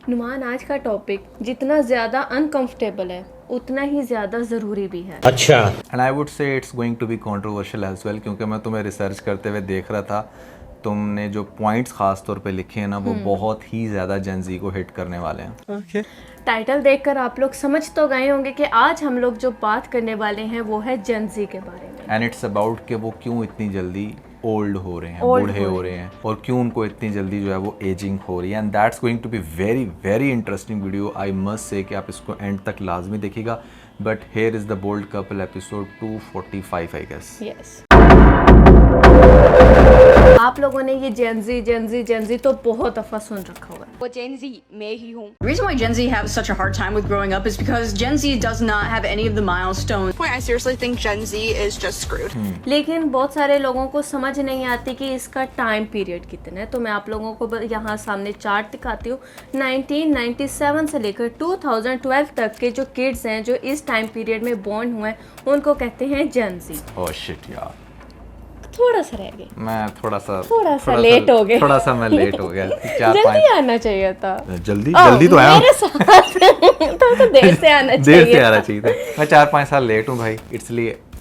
नुमान, आज का टॉपिक जितना ज़्यादा अनकंफर्टेबल है उतना ही ज़्यादा ज़रूरी भी है। अच्छा। And I would say it's going to be controversial as well, क्योंकि मैं तुम्हें रिसर्च करते हुए देख रहा था, तुमने जो पॉइंट्स खास तौर पे लिखे हैं ना वो बहुत ही ज़्यादा जेनजी को हिट करने वाले हैं। ओके। टाइटल देखकर आप लोग समझ तो गए होंगे कि आज हम लोग जो बात करने वाले हैं वो है जेनजी के बारे में। एंड इट्स अबाउट कि वो क्यों इतनी जल्दी ओल्ड हो रहे हैं, Old बूढ़े हो रहे हैं, और क्यों उनको इतनी जल्दी जो है वो एजिंग हो रही है। And that's going to be very very interesting video. I must say कि आप इसको एंड तक लाजमी देखिएगा। But here is the bold couple episode 245 I guess. Yes. आप लोगों ने ये जेनजी तो बहुत दफा सुन रखा होगा। वो Gen Z मैं ही हूँ। The reason why Gen Z have such a hard time with growing up is because Gen Z does not have any of the milestones. I seriously think Gen Z is just screwed. लेकिन बहुत सारे लोगों को समझ नहीं आती कि इसका टाइम पीरियड कितना है। तो मैं आप लोगों को यहाँ सामने चार्ट दिखाती हूँ। 1997 से लेकर 2012 तक के जो किड्स हैं जो इस टाइम पीरियड में बॉर्न हुए हैं उनको कहते हैं जेन ज़ी। ओह शिट यार, थोड़ा सा रह गए, मैं थोड़ा सा लेट हो गए। थोड़ा सा मैं लेट हो गया। जल्दी आना चाहिए था। जल्दी तो आया मेरे साथ तो देर से आना चाहिए। देर से आना चाहिए था। मैं 4-5 साल लेट हूँ भाई,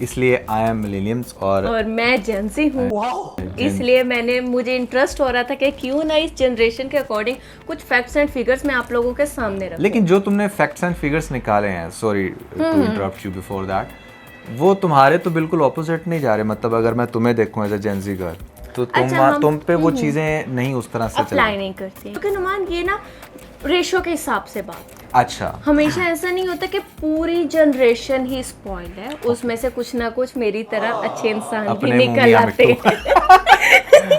इसलिए आई एम मिलेनियम्स और मैं जेनजी हूँ। इसलिए मुझे इंटरेस्ट हो रहा था कि क्यों ना इस जनरेशन के अकॉर्डिंग कुछ फैक्ट्स एंड फिगर्स मैं आप लोगों के सामने रखूं। लेकिन जो तुमने फैक्ट्स एंड फिगर्स निकाले हैं, sorry to interrupt you before that, वो तुम्हारे तो बिल्कुल ऑपोजिट नहीं जा रहे। मतलब अगर मैं तुम्हें देखूं एज अ जेनजी गर्ल तो तुम पे वो चीजें नहीं उस तरह से अप्लाई नहीं करती। क्योंकि नुमान ये ना रेशो के हिसाब से बात। अच्छा, हमेशा ऐसा नहीं होता कि पूरी जनरेशन ही स्पॉइल्ड है। उसमें से कुछ ना कुछ मेरी तरह अच्छे इंसान भी निकल आते हैं।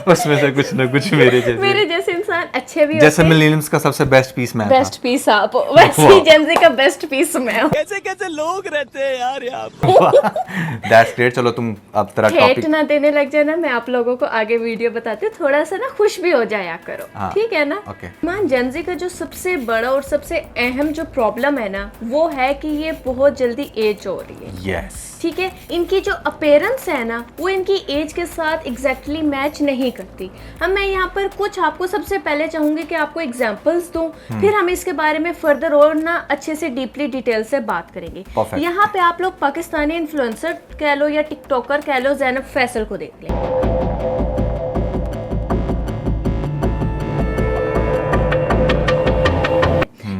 उसमें से कुछ ना कुछ मेरे जैसे इंसान अच्छे भी जैसे होते हैं। मिलेनियम्स का सबसे बेस्ट पीस मैं था। बेस्ट पीस आप, वैसे ही जेनजी का बेस्ट पीस मैं हूं। कैसे लोग रहते हैं यार यहाँ पे। That's great. चलो तुम अब तेरा हेट टॉपिक ना देने लग जाना। मैं आप लोगों को आगे वीडियो बताती हूँ, थोड़ा सा ना खुश भी हो जाया करो। हाँ, ठीक है ना। ओके। मान जेनजी का जो सबसे बड़ा और सबसे अहम जो प्रॉब्लम है ना वो है कि ये बहुत जल्दी एज हो रही है। यस। ठीक है, इनकी जो अपीयरेंस है ना वो इनकी एज के साथ एग्जैक्टली मैच नहीं करती। हम मैं यहाँ पर कुछ आपको सबसे पहले चाहूंगी कि आपको एग्जांपल्स दूं, फिर हम इसके बारे में फर्दर और ना अच्छे से डीपली डिटेल से बात करेंगे। Perfect. यहाँ पे आप लोग पाकिस्तानी इन्फ्लुएंसर कह लो या टिकटॉकर कह लो, ज़ैनब फैसल को देख लें।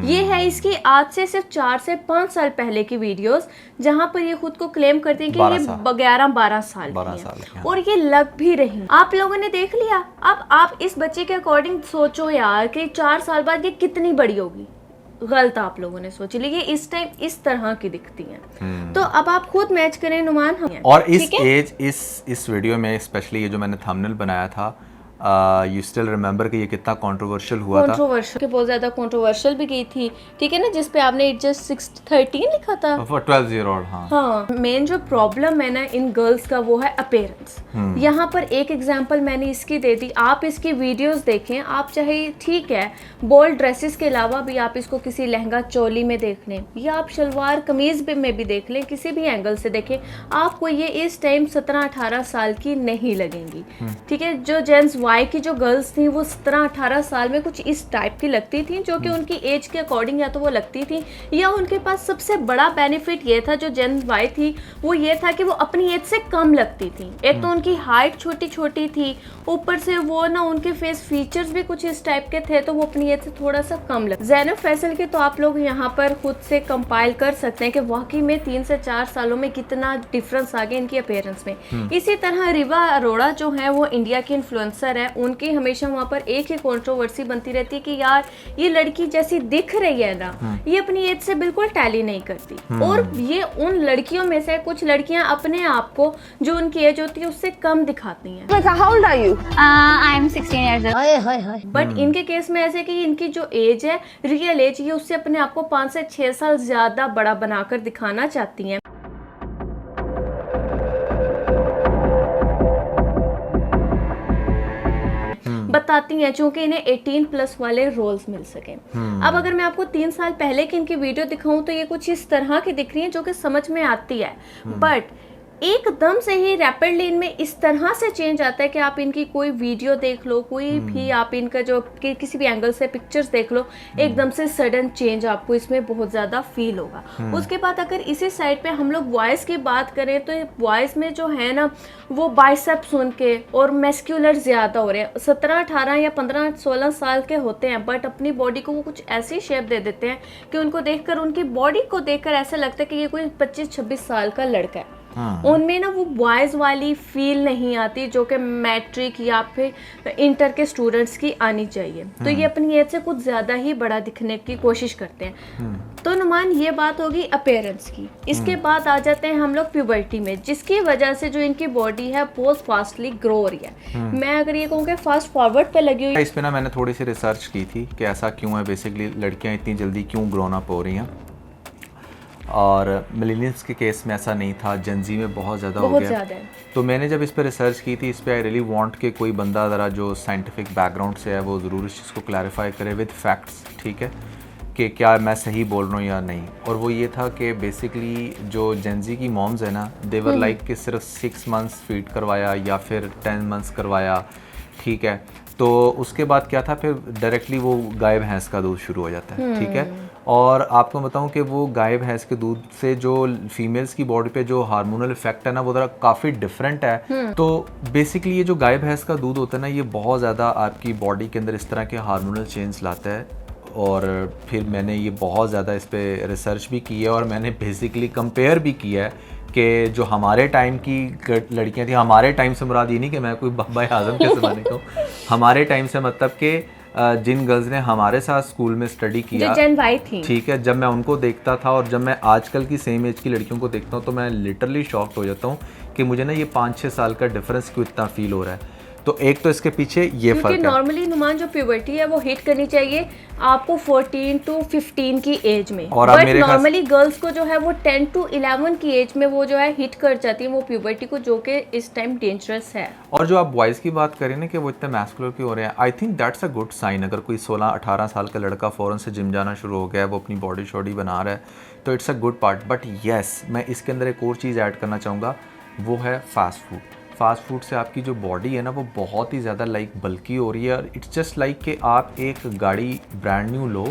ये है इसकी आज से सिर्फ 4 से 5 साल पहले की वीडियोस, जहां पर ये खुद को क्लेम करते हैं कि ये 11-12 साल की है और ये लग भी रही। आप लोगों ने देख लिया। अब आप इस बच्चे के अकॉर्डिंग सोचो यार कि 4 साल बाद ये कितनी बड़ी होगी। गलत आप लोगों ने सोच ली, ये इस टाइम इस तरह की दिखती हैं। तो अब आप खुद मैच करें नुमान। हम और इस एज इस वीडियो में स्पेशली ये जो मैंने थंबनेल बनाया था, यू स्टिल रिमेंबर कि ये कितना कंट्रोवर्शियल हुआ था। कंट्रोवर्शियल के बहुत ज्यादा कंट्रोवर्शियल भी गई थी। ठीक है ना, जिस पे आपने जस्ट 13 लिखा था फॉर 12 ईयर ओल्ड। हाँ। मेन जो प्रॉब्लम है ना इन गर्ल्स का वो है अपीयरेंस। यहाँ पर एक एग्जांपल मैंने इसकी दे दी। आप इसकी वीडियोस देखें, आप चाहे ठीक है बोल्ड ड्रेसेस के अलावा भी आप इसको किसी लहंगा चोली में देख लें या आप शलवार कमीज में भी देख लें, किसी भी एंगल से देखें, आपको ये इस टाइम 17-18 साल की नहीं लगेंगी। ठीक है, जो जेंट्स वाई की जो गर्ल्स थी वो 17-18 साल में कुछ इस टाइप की लगती थी, जो कि उनकी एज के अकॉर्डिंग या तो वो लगती थी या उनके पास सबसे बड़ा बेनिफिट ये था जो जेन वाई थी वो ये था कि वो अपनी एज से कम लगती थी। एक तो उनकी हाइट छोटी छोटी थी, ऊपर से वो ना उनके फेस फीचर्स भी कुछ इस टाइप के थे, तो वो अपनी एज से थोड़ा सा कम लगती। ज़ैनब फैसल के तो आप लोग यहाँ पर खुद से कंपाइल कर सकते हैं कि वाकई में 3 से 4 सालों में कितना डिफरेंस आ गया इनकी अपीयरेंस में। इसी तरह रिवा अरोड़ा जो है वो इंडिया की इन्फ्लुएंसर है। उनकी हमेशा वहाँ पर एक ही कंट्रोवर्सी बनती रहती है कि यार ये लड़की जैसी दिख रही है ना, ये अपनी एज से बिल्कुल टैली नहीं करती। और ये उन लड़कियों में से कुछ लड़कियां अपने आप को जो उनकी एज होती है उससे कम दिखाती हैं। How old are you? I'm 16 years old. But इनके केस में ऐसे कि इनकी जो एज है रियल एज, ये उससे अपने आप को 5 से 6 साल ज्यादा बड़ा बनाकर दिखाना चाहती हैं। बताती हैं चूंकि इन्हें 18+ वाले रोल्स मिल सके। अब अगर मैं आपको 3 साल पहले की इनकी वीडियो दिखाऊं तो ये कुछ इस तरह की दिख रही है जो कि समझ में आती है। बट एकदम से ही रैपिडली इनमें इस तरह से चेंज आता है कि आप इनकी कोई वीडियो देख लो, कोई भी आप इनका जो किसी भी एंगल से पिक्चर्स देख लो, एकदम से सडन चेंज आपको इसमें बहुत ज़्यादा फील होगा। उसके बाद अगर इसी साइड पे हम लोग वॉइस की बात करें तो वॉइस में जो है ना वो बाइसेप्स उनके और मस्कुलर ज़्यादा हो रहे हैं। 17, 18 या 15, 16 साल के होते हैं, बट अपनी बॉडी को वो कुछ ऐसी शेप दे देते हैं कि उनको देखकर, उनकी बॉडी को देखकर ऐसा लगता है कि ये कोई 25-26 साल का लड़का है। उनमें ना वो बॉयज़ वाली फील नहीं आती जो कि मैट्रिक या फिर इंटर के स्टूडेंट्स की आनी चाहिए। तो ये अपनी एज से कुछ ज़्यादा ही बड़ा दिखने की कोशिश करते हैं। तो नुमान, ये बात होगी अपीयरेंस की। इसके बाद आ जाते हैं हम लोग प्यूबर्टी में, जिसकी वजह से जो इनकी बॉडी है बहुत फास्टली ग्रो हो रही है। मैं अगर ये कहूँ कि फास्ट फॉरवर्ड पे लगी हुई। इस पे ना मैंने थोड़ी सी रिसर्च की थी कि ऐसा क्यों है, बेसिकली लड़कियां इतनी जल्दी क्यों ग्रोन अप हो रही हैं, और मिलेनियल्स के केस में ऐसा नहीं था, जेनजी में बहुत ज़्यादा हो गया। तो मैंने जब इस पर रिसर्च की थी, इस पर आई रियली वांट कि कोई बंदा ज़रा जो साइंटिफिक बैकग्राउंड से है वो ज़रूर इस चीज़ को क्लैरिफाई करे विद फैक्ट्स, ठीक है, कि क्या मैं सही बोल रहा हूँ या नहीं। और वो ये था कि बेसिकली जो जेनजी की मॉम्स है ना, दे वर लाइक कि सिर्फ 6 मंथ्स फीड करवाया या फिर 10 मंथ्स करवाया, ठीक है। तो उसके बाद क्या था, फिर डायरेक्टली वो गाय भैंस का दूध शुरू हो जाता है, ठीक है। और आपको बताऊं कि वो गाय भैंस के दूध से जो फीमेल्स की बॉडी पे जो हार्मोनल इफेक्ट है ना, वो ज़रा काफ़ी डिफरेंट है। तो बेसिकली ये जो गाय भैंस का दूध होता है ना, ये बहुत ज़्यादा आपकी बॉडी के अंदर इस तरह के हार्मोनल चेंज लाता है। और फिर मैंने ये बहुत ज़्यादा इस पर रिसर्च भी की है, और मैंने बेसिकली कंपेयर भी किया है कि जो हमारे टाइम की लड़कियां थी, हमारे टाइम से मुराद ये नहीं कि मैं कोई बाबा आज़म के ज़माने का हूँ, हमारे टाइम से मतलब कि जिन गर्ल्स ने हमारे साथ स्कूल में स्टडी किया, जो जेन वाई थी, ठीक है, जब मैं उनको देखता था और जब मैं आजकल की सेम एज की लड़कियों को देखता हूँ तो मैं लिटरली शॉक्ड हो जाता हूँ कि मुझे ना ये 5-6 साल का डिफरेंस क्यों इतना फील हो रहा है। तो एक तो इसके पीछे ये फर्क है। नॉर्मली नुमान जो प्यूबर्टी है वो हिट करनी चाहिए आपको 14 to 15 की एज में, और बट नॉर्मली गर्ल्स को जो है वो 10 to 11 की एज में वो जो है हिट कर जाती है वो प्यूबर्टी को, जो कि इस टाइम डेंजरस है। और जो आप बॉयज़ की बात करें ना कि वो इतने मैस्कुलर क्यों हो रहे हैं, I think that's a good sign. अगर कोई 16-18 साल का लड़का फ़ौरन से जिम जाना शुरू हो गया है, वो अपनी बॉडी शॉडी बना रहा है, तो it's a good part. But yes, मैं इसके अंदर एक और चीज़ ऐड करना चाहूँगा, वो है फास्ट फूड। फास्ट फूड से आपकी जो बॉडी है ना वो बहुत ही ज़्यादा लाइक बल्की हो रही है। और इट्स जस्ट लाइक कि आप एक गाड़ी ब्रांड न्यू लो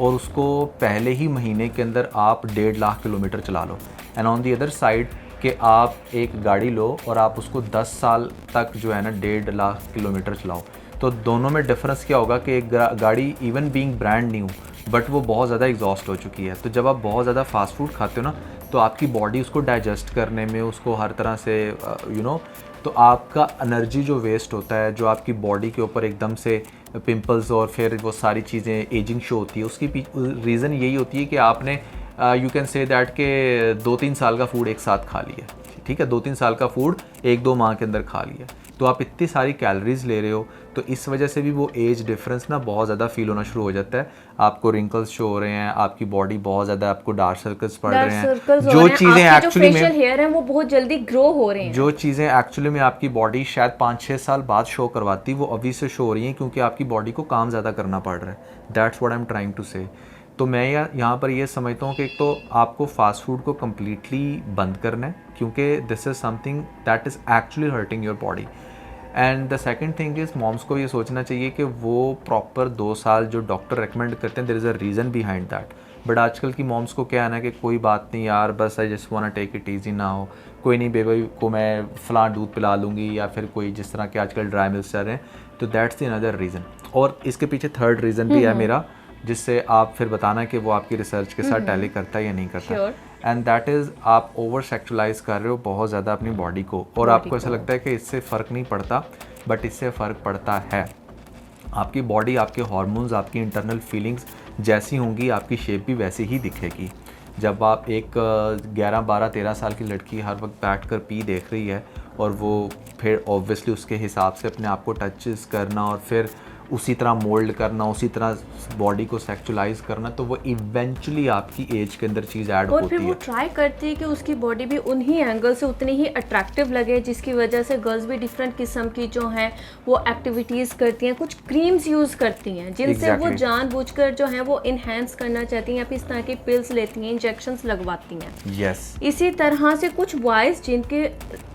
और उसको पहले ही महीने के अंदर आप 1.5 लाख किलोमीटर चला लो, and on the other side कि आप एक गाड़ी लो और आप उसको 10 साल तक जो है ना 1.5 लाख किलोमीटर चलाओ। तो दोनों में डिफरेंस क्या होगा कि एक गाड़ी even being brand new but वो बहुत ज़्यादा एग्जॉस्ट हो चुकी है। तो जब आप बहुत ज़्यादा फास्ट फूड खाते हो ना, तो आपकी बॉडी उसको डाइजेस्ट करने में, उसको हर तरह से तो आपका एनर्जी जो वेस्ट होता है, जो आपकी बॉडी के ऊपर एकदम से पिंपल्स और फिर वो सारी चीज़ें एजिंग शो होती है, उसकी रीज़न यही होती है कि आपने यू कैन से दैट के 2-3 साल का फूड एक साथ खा लिया, ठीक है, 2-3 साल का फूड 1-2 माह के अंदर खा लिया, तो आप इतनी सारी कैलोरीज ले रहे हो, तो इस वजह से भी वो एज डिफरेंस ना बहुत ज़्यादा फील होना शुरू हो जाता है। आपको रिंकल्स शो हो रहे हैं, आपकी बॉडी बहुत ज़्यादा, आपको डार्क सर्कल्स पड़ रहे हैं, जो चीज़ें एक्चुअली में हेयर हैं वो बहुत जल्दी ग्रो हो रहे हैं, जो चीज़ें एक्चुअली में आपकी बॉडी शायद 5-6 साल बाद शो करवाती, वो अभी से शो हो रही हैं क्योंकि आपकी बॉडी को काम ज़्यादा करना पड़ रहा है। That's what I am trying to say. तो मैं यहाँ पर ये समझता हूँ कि एक तो आपको फास्ट फूड को कम्प्लीटली बंद करना है, क्योंकि this is something that is actually hurting your body. And the second thing is moms को ये सोचना चाहिए कि वो प्रॉपर 2 साल जो डॉक्टर रेकमेंड करते हैं, there is a reason behind that. But आजकल की मॉम्स को क्या है ना कि कोई बात नहीं यार, बस I just want take it easy, ना हो कोई नहीं, बेबी को मैं फ़लाँ दूध पिला लूँगी, या फिर कोई जिस तरह के आजकल ड्राई मिल्क चल रहे हैं। तो दैट्स द अनदर रीज़न। और इसके पीछे थर्ड रीज़न भी है मेरा, जिससे आप फिर बताना कि वो आपकी रिसर्च के साथ टैली करता है या नहीं करता। एंड दैट इज़ आप ओवर सेक्सुअलाइज कर रहे हो बहुत ज़्यादा अपनी बॉडी को, और आपको ऐसा लगता है कि इससे फ़र्क नहीं पड़ता, बट इससे फ़र्क पड़ता है। आपकी बॉडी, आपके हार्मोन्स, आपकी इंटरनल फीलिंग्स जैसी होंगी, आपकी शेप भी वैसी ही दिखेगी। जब आप एक 11, 12, 13 साल की लड़की हर वक्त बैठ कर पी देख रही है, और वो फिर ऑब्वियसली उसके हिसाब से अपने आप को टचेस करना और फिर उसी तरह मोल्ड करना, उसी तरह बॉडी को सेक्सुअलाइज करना, तो वो इवेंचुअली आपकी एज के अंदर चीज़ ऐड और होती फिर वो है। ट्राई करती है कि उसकी बॉडी भी उन्हीं एंगल से उतनी ही अट्रैक्टिव लगे, जिसकी वजह से गर्ल्स भी डिफरेंट किस्म की जो हैं वो एक्टिविटीज़ करती हैं, कुछ क्रीम्स यूज़ करती हैं जिनसे वो Exactly. जानबूझकर जो है वो इन्हेंस करना चाहती हैं, या फिर इस तरह की पिल्स लेती हैं, इंजेक्शंस लगवाती हैं। यस, इसी तरह से कुछ बॉयज़ जिनके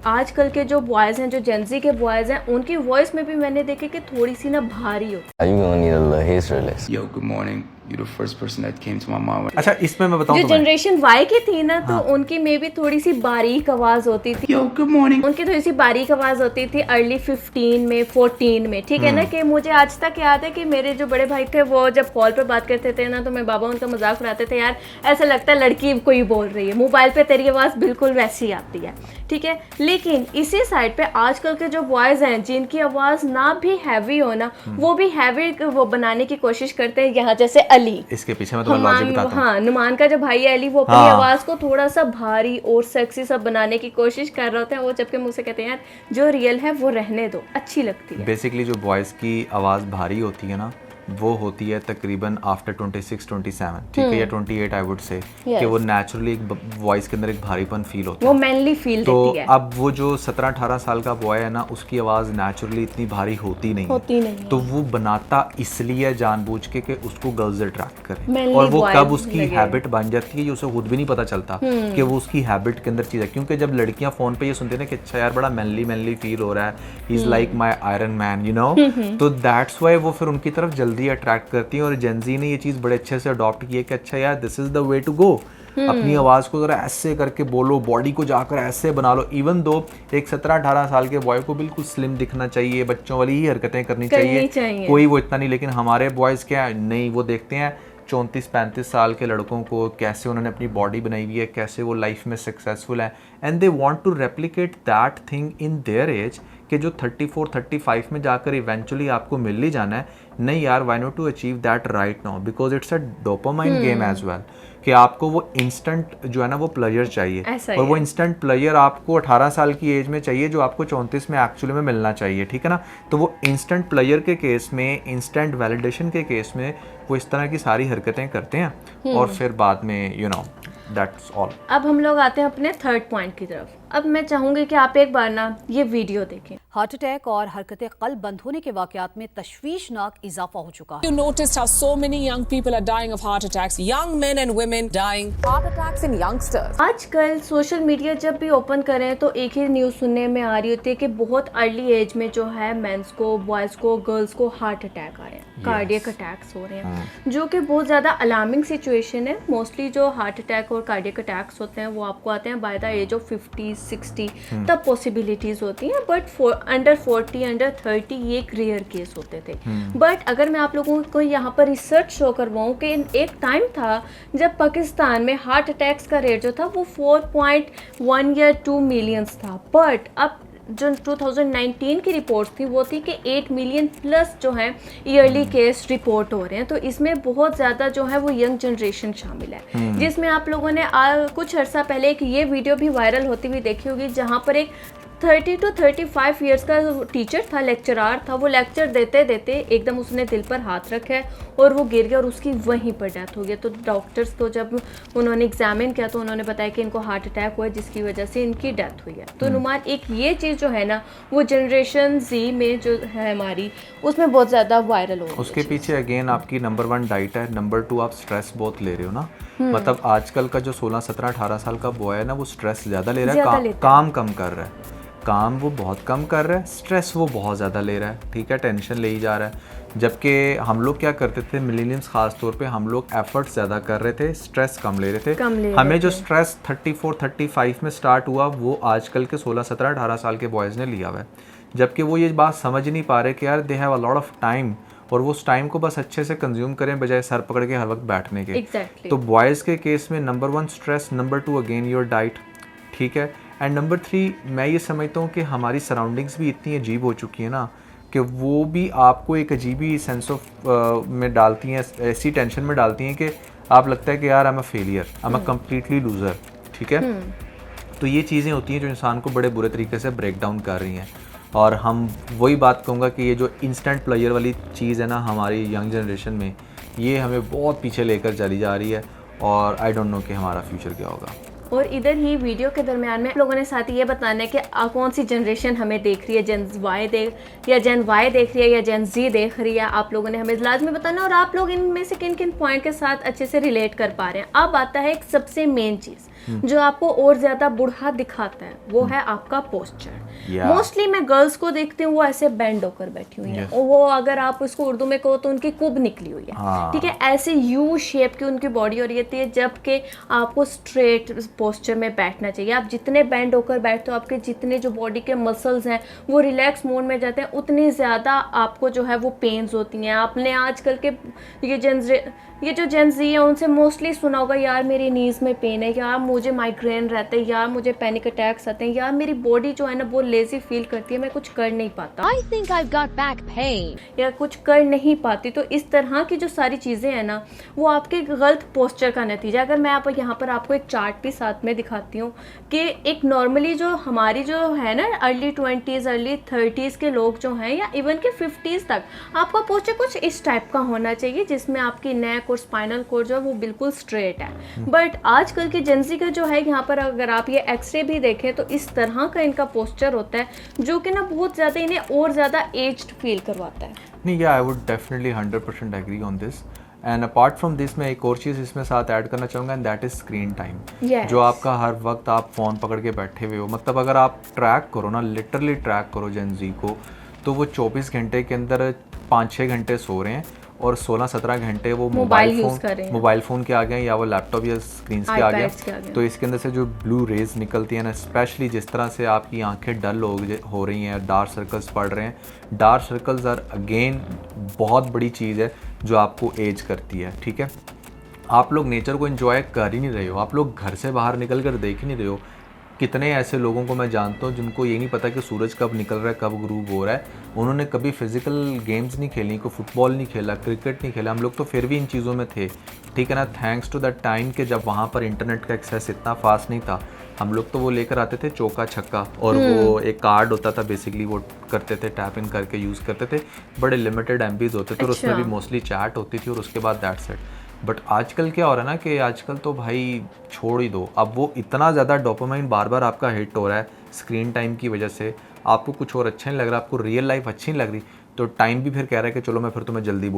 आजकल के जो बॉयज़ हैं, जो जेंजी के बॉयज़ हैं, उनकी वॉइस में भी मैंने देखे कि थोड़ी सी ना भारी होती है। Are you gonna need a little hair list? Yo, good morning. You're the first person that came to my mind. अच्छा इसमें मैं बताऊँ जो तुम्हें, जनरेशन वाई की थी ना, तो उनकी में भी थोड़ी सी बारीक आवाज़ होती थी। Yo, good morning. उनकी थोड़ी सी बारीक आवाज़ होती थी अर्ली 15 में 14 में, ठीक है ना। कि मुझे आज तक याद है कि मेरे जो बड़े भाई थे वो जब कॉल पे बात करते थे ना, तो मेरे बाबा उनका मजाक उड़ाते थे, यार ऐसा लगता है लड़की कोई बोल रही है, मोबाइल पे तेरी आवाज़ बिल्कुल वैसी आती है, ठीक है। लेकिन इसी साइड पे आजकल के जो बॉयज़ हैं जिनकी आवाज़ ना भी हैवी हो ना, वो भी हैवी वो बनाने की कोशिश करते हैं। यहाँ जैसे अली, इसके पीछे मैं तुम्हें लॉजिक बताता हूँ। हाँ, नुमान का जो भाई है अली, वो अपनी हाँ। आवाज को थोड़ा सा भारी और सेक्सी सा बनाने की कोशिश कर रहे होते हैं। वो जबकि मुझसे कहते हैं यार जो रियल है वो रहने दो, अच्छी लगती है। बेसिकली जो बॉयज़ की आवाज़ भारी होती है ना, वो होती है तकरीबन आफ्टर 26-27, ठीक है, या 28 आई वुड से, कि वो नेचुरली एक वॉइस के अंदर एक भारीपन फील होता वो है। मैनली फील तो देती है। अब वो जो 17-18 साल का बॉय है ना, उसकी आवाज़ नेचुरली इतनी भारी होती नहीं है। तो वो बनाता इसलिए जानबूझ के कि उसको गर्ल्स अट्रैक्ट करे, Mainly और वो boys कब उसकी लगे। हैबिट बन जाती है ये उसे खुद भी नहीं पता चलता कि वो उसकी हैबिट के अंदर चीज़ है। क्योंकि जब लड़कियां फ़ोन पे ये सुनती है ना कि अच्छा यार बड़ा मैनली फील हो रहा है, he is like my iron man, you know, तो दैट्स वाई वो फिर उनकी तरफ जल्दी अट्रैक्ट करती है। और जेंजी ने ये चीज़ बड़े अच्छे से अडॉप्ट की है कि अच्छा यार this is the way to go, अपनी आवाज़ को ज़रा ऐसे करके बोलो, बॉडी को जाकर ऐसे बना लो। इवन दो एक 17-18 साल के बॉय को बिल्कुल स्लिम दिखना चाहिए, बच्चों वाली ही हरकतें करनी चाहिए, कोई वो इतना नहीं। लेकिन हमारे बॉयज़ क्या नहीं, वो देखते हैं 34-35 साल के लड़कों को कैसे उन्होंने अपनी बॉडी बनाई हुई है, कैसे वो लाइफ में सक्सेसफुल है, and they want to replicate that thing in their age, कि जो 34-35 में जाकर इवेंचुअली आपको मिल ही जाना है। नहीं यार, why not to achieve that right now, because it's a dopamine game as well, कि आपको वो इंस्टेंट जो है ना वो प्लेजर चाहिए, और वो इंस्टेंट प्लेजर आपको 18 साल की एज में चाहिए, जो आपको 34 में एक्चुअली में मिलना चाहिए, ठीक है ना। तो वो इंस्टेंट प्लेजर के केस में, इंस्टेंट वैलिडेशन के केस में वो इस तरह की सारी हरकतें करते हैं, और फिर बाद में यू नो दैट्स ऑल। अब हम लोग आते हैं अपने थर्ड पॉइंट की तरफ। अब मैं चाहूंगी कि आप एक बार ना ये वीडियो देखें। हार्ट अटैक और हरकत कल्ब बंद होने के वाकयात में तशवीशनाक इजाफा हो चुका है। You noticed how so many young people are dying of heart attacks, young men and women dying. Heart attacks in youngsters. आजकल सोशल मीडिया जब भी ओपन करें तो एक ही न्यूज़ सुनने में आ रही होती है कि बहुत अर्ली एज में जो है मेंस को, बॉयज़ को, गर्ल्स को हार्ट अटैक आ रहे हैं, कार्डियक अटैक्स हो रहे हैं, जो कि बहुत ज़्यादा अलार्मिंग सिचुएशन है। मोस्टली जो हार्ट अटैक और कार्डियक अटैक्स होते हैं वो आपको आते हैं बाय द एज ऑफ 50-60, तब पॉसिबिलिटीज़ होती हैं। बट अंडर 40, अंडर 30 ये एक रेयर केस होते थे। बट अगर मैं आप लोगों को यहाँ पर रिसर्च शो करवाऊँ कि एक टाइम था जब पाकिस्तान में हार्ट अटैक्स का रेट जो था वो 4.1 या 2 मिलियंस था, बट अब जो 2019 की रिपोर्ट थी वो थी कि 8 मिलियन प्लस जो है ईयरली केस रिपोर्ट हो रहे हैं। तो इसमें बहुत ज़्यादा जो है वो यंग जनरेशन शामिल है, जिसमें आप लोगों ने कुछ अर्सा पहले एक ये वीडियो भी वायरल होती हुई देखी होगी, जहाँ पर एक 30 to 35 ईयर्स का टीचर था, लेक्चरार था, वो लेक्चर देते देते एकदम उसने दिल पर हाथ रखा और वो गिर गया और उसकी वहीं पर डेथ हो गई। तो डॉक्टर्स को जब उन्होंने एग्जामिन किया तो उन्होंने बताया कि इनको हार्ट अटैक हुआ है, जिसकी वजह से इनकी डेथ हुई है। तो नुमान एक ये चीज़ जो है ना वो जनरेशन जी में जो है हमारी, उसमें बहुत ज़्यादा वायरल हो रही है। उसके पीछे अगेन आपकी नंबर 1 डाइट है, नंबर 2 आप स्ट्रेस बहुत ले रहे हो ना। मतलब आजकल का जो 16, 17, 18 साल का बॉय है ना वो स्ट्रेस ज़्यादा ले रहा है, काम कम कर रहा है, काम वो बहुत कम कर रहा है, स्ट्रेस वो बहुत ज़्यादा ले रहा है, ठीक है, टेंशन ले ही जा रहा है। जबकि हम लोग क्या करते थे, मिलेनियम्स ख़ास तौर पे, हम लोग एफर्ट ज़्यादा कर रहे थे, स्ट्रेस कम ले रहे थे। हमें जो स्ट्रेस 34, 35 में स्टार्ट हुआ वो आजकल के 16, 17, 18 साल के बॉयज़ ने लिया हुआ है। जबकि वो ये बात समझ नहीं पा रहे कि यार they have a lot of time, और वो उस टाइम को बस अच्छे से कंज्यूम करें बजाय सर पकड़ के हर वक्त बैठने के। तो बॉयज़ के केस में number 1 stress, number 2 again your diet, ठीक है, एंड नंबर 3 मैं ये समझता हूँ कि हमारी सराउंडिंग्स भी इतनी अजीब हो चुकी है ना कि वो भी आपको एक अजीब ही सेंस ऑफ में डालती हैं, ऐसी टेंशन में डालती हैं कि आप लगता है कि यार I am a failure, I am a completely loser, ठीक है। तो ये चीज़ें होती हैं जो इंसान को बड़े बुरे तरीके से ब्रेक डाउन कर रही हैं। और हम वही बात कहूँगा कि ये जो इंस्टेंट प्लेयर वाली चीज़ है ना हमारी यंग जनरेशन में, ये हमें बहुत पीछे लेकर चली जा रही है और आई डोंट नो कि हमारा फ्यूचर क्या होगा। और इधर ही वीडियो के दरमियान में लोगों ने साथ ही ये बताना है कि कौन सी जनरेशन हमें देख रही है, जेन वाई देख रही है या जेन जी देख रही है। आप लोगों ने हमें लाजमी बताना और आप लोग इनमें से किन किन पॉइंट के साथ अच्छे से रिलेट कर पा रहे हैं। अब आता है एक सबसे मेन चीज़ जो आपको और ज़्यादा बूढ़ा दिखाता है, वो है आपका पोस्चर। मोस्टली मैं गर्ल्स को देखती हूँ वो ऐसे बेंड होकर बैठी हुई हैं, और वो अगर आप उसको उर्दू में कहो तो उनकी कुब निकली हुई है, ठीक है, ऐसे यू शेप की उनकी बॉडी हो रही है, जबकि आपको स्ट्रेट पोस्चर में बैठना चाहिए। आप जितने बेंड होकर बैठते हो, आपके जितने जो बॉडी के मसल्स हैं वो रिलैक्स मोड में जाते हैं, उतनी ज़्यादा आपको जो है वो पेन्स होती हैं। आपने आजकल के ये जो जेन ज़ी है उनसे मोस्टली सुना होगा, यार मेरी नीज़ में पेन है, यार मुझे माइग्रेन रहते हैं, यार मुझे पैनिक अटैक्स आते हैं, यार मेरी बॉडी जो है ना वो लेजी फील करती है, मैं कुछ कर नहीं पाता, I think I've got back pain. या कुछ कर नहीं पाती। तो इस तरह की जो सारी चीज़ें हैं ना वो आपके गलत पोस्चर का नतीजा। अगर मैं यहाँ पर आपको एक चार्ट भी साथ में दिखाती हूँ कि एक नॉर्मली जो हमारी जो है ना अर्ली 20s अर्ली 30s के लोग जो हैं या इवन के 50s तक, आपका पोस्चर कुछ इस टाइप का होना चाहिए जिसमें आपकी नेक और स्पाइनल कोड जो है वो बिल्कुल स्ट्रेट है। बट आजकल के जेंजी का जो है यहाँ पर अगर आप ये एक्सरे भी देखें तो इस तरह का इनका पोस्चर होता है जो कि ना बहुत ज़्यादा इन्हें और ज़्यादा एज्ड फील करवाता है। नहीं, या I would definitely 100% agree on this. And apart from this मैं एक और चीज़ इसमें साथ ऐड करना चाहूँगा and that is screen time. जो आपका हर वक्त आप फ़ोन पकड़ के बैठे हुए हो, मतलब अगर आप ट्रैक करो ना, लिटरली ट्रैक करो जेन ज़ी को, तो वो 24 घंटे के अंदर 5-6 घंटे सो रहे हैं और 16-17 घंटे वो मोबाइल फ़ोन के आ गए या वो लैपटॉप या स्क्रीन के आ गया। तो इसके अंदर से जो ब्लू रेज निकलती है ना, स्पेशली जिस तरह से आपकी आंखें डल हो रही हैं, डार्क सर्कल्स पड़ रहे हैं। डार्क सर्कल्स आर अगेन बहुत बड़ी चीज़ है जो आपको एज करती है, ठीक है। आप लोग नेचर को एंजॉय कर ही नहीं रहे हो, आप लोग घर से बाहर निकल कर देख ही नहीं रहे हो। कितने ऐसे लोगों को मैं जानता हूँ जिनको ये नहीं पता कि सूरज कब निकल रहा है, कब ग्रूब हो रहा है। उन्होंने कभी फिजिकल गेम्स नहीं खेली, कोई फुटबॉल नहीं खेला, क्रिकेट नहीं खेला। हम लोग तो फिर भी इन चीज़ों में थे, ठीक है ना, थैंक्स टू दैट टाइम के जब वहाँ पर इंटरनेट का एक्सेस इतना फास्ट नहीं था। हम लोग तो वो लेकर आते थे चौका छक्का, और वो एक कार्ड होता था, बेसिकली वो करते थे, टैप इन करके यूज़ करते थे। बड़े लिमिटेड एमबीज होते थे और उसमें भी मोस्टली चैट होती थी और उसके बाद दैट्स इट। बट आजकल क्या हो रहा है ना कि आजकल तो भाई छोड़ ही दो, अब वो इतना ज़्यादा डोपामाइन बार बार आपका हिट हो रहा है स्क्रीन टाइम की वजह से, आपको कुछ और अच्छा नहीं लग रहा, आपको रियल लाइफ अच्छी नहीं लग रही, तो टाइम भी फिर कह रहा है कि चलो मैं फिर तुम्हें जल्दी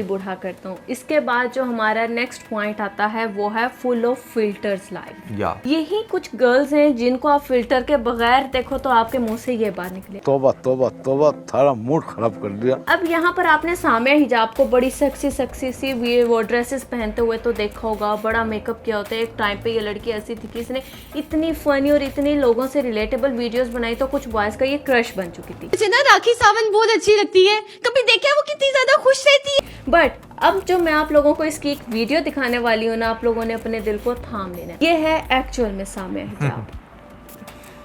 बूढ़ा करता हूँ। इसके बाद जो हमारा नेक्स्ट पॉइंट आता है वो है फुल ऑफ फिल्टर्स लाइफ। यही कुछ गर्ल्स हैं जिनको आप फिल्टर के बगैर देखो तो आपके मुंह से ये बात निकले, तौबा तौबा तौबा, थारा मूड खराब कर दिया। अब यहाँ पर आपने सामिया हिजाब को बड़ी सेक्सी सी वो ड्रेसेस पहनते हुए तो देखा होगा, बड़ा मेकअप किया होता है। एक टाइम पे ये लड़की ऐसी थी कि इसने इतनी फनी और इतनी लोगों से रिलेटेबल वीडियोस बनाई तो कुछ बॉयज का ये क्रश बन चुकी थी। मुझे ना राखी सावंत बहुत अच्छी लगती है, कभी देखा है वो कितनी ज्यादा खुश रहती है। बट अब जो मैं आप लोगों को इसकी एक वीडियो दिखाने वाली हूँ ना, आप लोगों ने अपने दिल को थाम लेना। ये है एक्चुअल में सामिया हिजाब।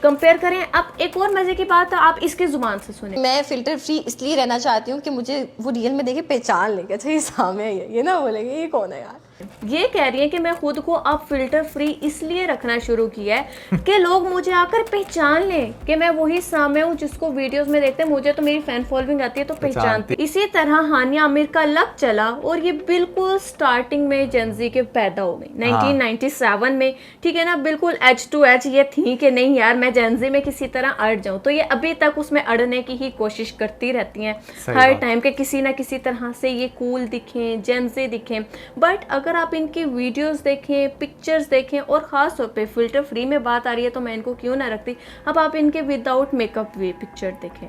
कंपेयर करें। अब एक और मजे की बात आप इसके जुबान से सुने। मैं फिल्टर फ्री इसलिए रहना चाहती हूँ कि मुझे वो रियल में देखे पहचान लेंगे, अच्छा ये सामने ये ना बोलेंगे ये कौन है यार। ये कह रही है कि मैं खुद को अब फिल्टर फ्री इसलिए रखना शुरू किया है कि लोग मुझे आकर पहचान लें कि मैं वही सामिया हूँ जिसको वीडियोस में देखते हैं। मुझे तो मेरी फैन फॉलोइंग आती है तो पहचानती। इसी तरह हानिया आमिर का लक चला और ये बिल्कुल स्टार्टिंग में जेंजी के पैदा हो गई 1997 में, ठीक है ना, बिल्कुल एज टू एज ये थी कि नहीं यार मैं जेंजी में किसी तरह अड़ जाऊं, तो ये अभी तक उसमें अड़ने की ही कोशिश करती रहती हैं हर टाइम के किसी ना किसी तरह से ये कूल दिखें, जेंजी दिखें। बट अगर आप इनकी वीडियोस देखें, पिक्चर्स देखें और ख़ास तौर पे फिल्टर फ्री में बात आ रही है तो मैं इनको क्यों ना रखती, अब आप इनके विदाउट मेकअप वे पिक्चर देखें,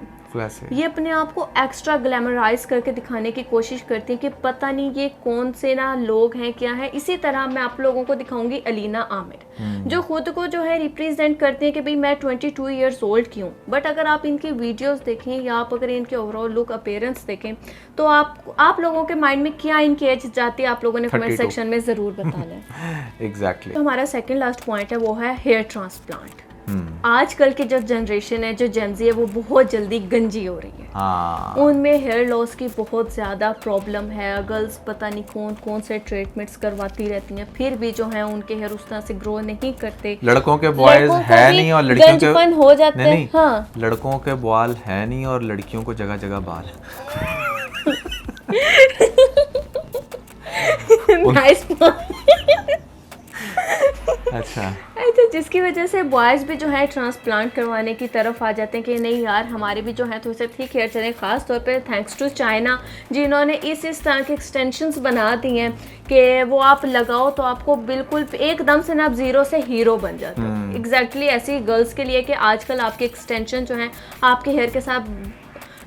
ये अपने आप को एक्स्ट्रा ग्लैमराइज करके दिखाने की कोशिश करती हैं कि पता नहीं ये कौन से ना लोग हैं क्या है। इसी तरह मैं आप लोगों को दिखाऊंगी अलीना आमिर जो खुद को जो है रिप्रेजेंट करती हैं कि भाई मैं 22 ईयर्स ओल्ड की हूँ। बट अगर आप इनकी वीडियोस देखें या आप अगर इनके ओवरऑल लुक अपीयरेंस देखें तो आप लोगों के माइंड में क्या इनकी एज जाती है आप लोगों ने कमेंट सेक्शन में ज़रूर बताना है। एग्जैक्टली। तो हमारा सेकेंड लास्ट पॉइंट है वो है हेयर ट्रांसप्लांट। आजकल की जो जनरेशन है, जो जेनजी है, वो बहुत जल्दी गंजी हो रही है। हाँ, उनमें हेयर लॉस की बहुत ज़्यादा प्रॉब्लम है। गर्ल्स पता नहीं कौन कौन से ट्रीटमेंट्स करवाती रहती हैं, फिर भी जो है उनके हेयर उस तरह से ग्रो नहीं करते। लड़कों के बॉयज है नहीं और लड़कियों के गंजपन हो जाते हैं। नहीं, हाँ, लड़कों के बाल है नहीं और लड़कियों को जगह जगह बाल नाइस। अच्छा, जिसकी वजह से बॉयज़ भी जो है ट्रांसप्लांट करवाने की तरफ आ जाते हैं कि नहीं यार, हमारे भी जो है थोड़े से ठीक हेयर चले। ख़ास तौर पे थैंक्स टू चाइना, जिन्होंने इस तरह के एक्सटेंशंस बना दी हैं कि वो आप लगाओ तो आपको बिल्कुल एकदम से ना आप ज़ीरो से हीरो बन जाते हैं। एग्जैक्टली ऐसी गर्ल्स के लिए कि आजकल आपके एक्सटेंशन जो हैं आपके हेयर के साथ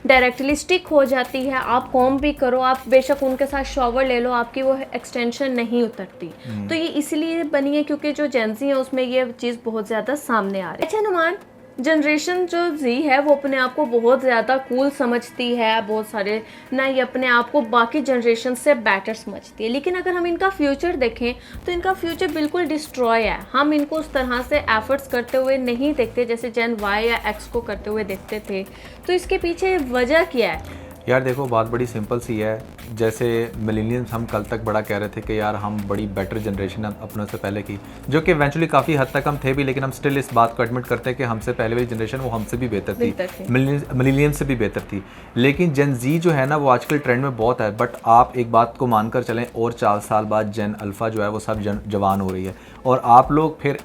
डायरेक्टली स्टिक हो जाती है। आप कॉम्ब भी करो, आप बेशक उनके साथ शॉवर ले लो, आपकी वो एक्सटेंशन नहीं उतरती। तो ये इसलिए बनी है क्योंकि जो जेनजी है उसमें ये चीज़ बहुत ज़्यादा सामने आ रही है। अच्छा नुमान, जनरेशन जो जी है वो अपने आप को बहुत ज़्यादा कूल समझती है, बहुत सारे ना ये अपने आप को बाकी जनरेशन से बेटर समझती है। लेकिन अगर हम इनका फ्यूचर देखें तो इनका फ्यूचर बिल्कुल डिस्ट्रॉय है। हम इनको उस तरह से एफर्ट्स करते हुए नहीं देखते जैसे जेन वाई या एक्स को करते हुए देखते थे। तो इसके पीछे वजह क्या है? यार देखो, बात बड़ी सिंपल सी है। जैसे मिलेनियल्स हम कल तक बड़ा कह रहे थे कि यार हम बड़ी बेटर जनरेशन अपनों से पहले की, जो कि इवेंचुअली काफ़ी हद तक हम थे भी, लेकिन हम स्टिल इस बात को एडमिट करते हैं कि हमसे पहले वाली जनरेशन वो हमसे भी बेहतर थी, मिलेनियल्स से भी बेहतर थी। लेकिन जेन जी जो है ना वो आजकल ट्रेंड में बहुत है। बट आप एक बात को मानकर चलें, और 4 साल बाद जेन अल्फ़ा जो है वो सब जवान हो रही है और आप लोग फिर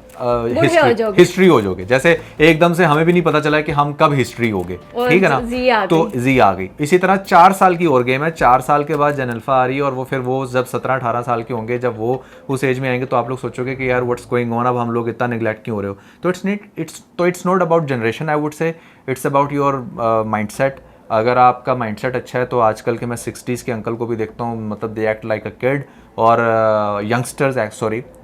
हिस्ट्री हो जाओगे। जैसे एकदम से हमें भी नहीं पता चला कि हम कब हिस्ट्री हो गए, ठीक है ना। तो जी आ गई। इसी तरह 4 साल की और गेम है। 4 साल के बाद जेन अल्फा आ रही है और वो फिर वो जब 17-18 साल के होंगे, जब वो उस एज में आएंगे तो आप लोग सोचोगे कि यार व्हाट्स गोइंग ऑन, अब हम लोग इतना निगलेक्ट क्यों हो रहे हो। तो it's not about generation, I would say it's about your mindset. अगर आपका माइंडसेट अच्छा है तो आजकल के मैं 60s के अंकल को भी देखता हूँ, मतलब they act like a kid, और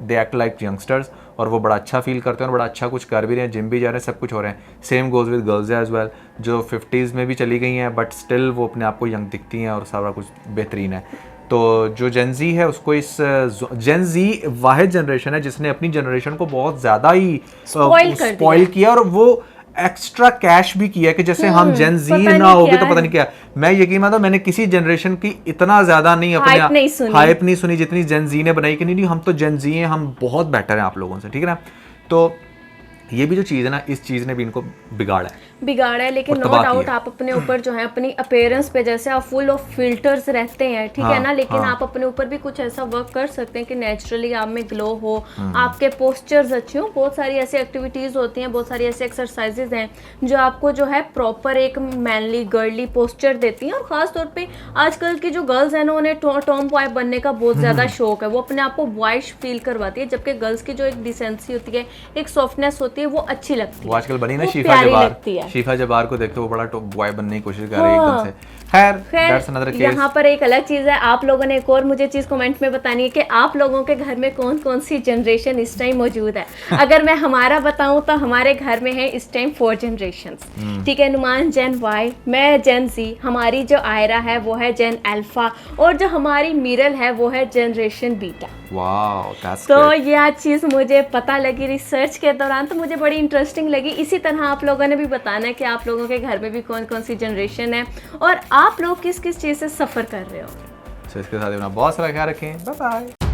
दे एक्ट लाइक यंगस्टर्स, और वो बड़ा अच्छा फील करते हैं और बड़ा अच्छा कुछ कर भी रहे हैं, जिम भी जा रहे हैं, सब कुछ हो रहे हैं। Same goes with girls as well, जो 50s में भी चली गई हैं बट स्टिल वो अपने आप को यंग दिखती हैं और सारा कुछ बेहतरीन है। तो जो जेनजी है उसको इस जेनजी वाहिद जनरेशन है जिसने अपनी जनरेशन को बहुत ज़्यादा ही स्पॉइल किया, और वो एक्स्ट्रा कैश भी किया कि जैसे हम जेन जी ना होगे तो पता नहीं क्या। मैं यकीन मानता हूं मैंने किसी जनरेशन की इतना ज्यादा नहीं अपने हाइप नहीं सुनी जितनी जेन जी ने बनाई कि नहीं हम तो जेन जी हैं, हम बहुत बेटर हैं आप लोगों से, ठीक है ना। तो ये भी जो चीज़ है ना, इस चीज़ ने भी इनको बिगाड़ा है। लेकिन नो डाउट आप अपने ऊपर जो है अपनी अपीयरेंस पे, जैसे आप फुल ऑफ फिल्टर्स रहते हैं, ठीक है ना, लेकिन आप अपने ऊपर भी कुछ ऐसा वर्क कर सकते हैं कि नेचुरली आप में ग्लो हो, आपके पोस्चर्स अच्छे हो। बहुत सारी ऐसी एक्टिविटीज़ होती हैं, बहुत सारी ऐसी एक्सरसाइजेज हैं जो आपको जो है प्रॉपर एक मैनली गर्ली पोस्चर देती हैं। और ख़ास तौर पर आजकल की जो गर्ल्स हैं ना, उन्हें टॉम बॉय बनने का बहुत ज़्यादा शौक है, वो अपने आप को बॉयश फील करवाती है, जबकि गर्ल्स की जो एक डिसेंसी होती है, एक सॉफ्टनेस होती है, वो अच्छी लगती है। वो आजकल बनी ना शिफा जबार को देखते हो बड़ा टॉप बॉय बनने की कोशिश कर रही है एकदम से। खैर यहाँ पर एक अलग चीज़ है, आप लोगों ने एक और मुझे चीज़ कमेंट में बतानी है कि आप लोगों के घर में कौन कौन सी जनरेशन इस टाइम मौजूद है। अगर मैं हमारा बताऊं तो हमारे घर में है इस टाइम 4 जनरेशंस, ठीक है। नुमान जेन वाई, मैं जेन जी, हमारी जो आयरा है वो है जेन अल्फा, और जो हमारी मिरल है वो है जनरेशन बीटा। तो यह चीज़ मुझे पता लगी रिसर्च के दौरान, तो मुझे बड़ी इंटरेस्टिंग लगी। इसी तरह आप लोगों ने भी बताना है कि आप लोगों के घर में भी कौन कौन सी जनरेशन है और आप लोग किस किस चीज़ से सफ़र कर रहे हो। इसके साथ अपना बहुत सारा ख्याल रखें। Bye bye.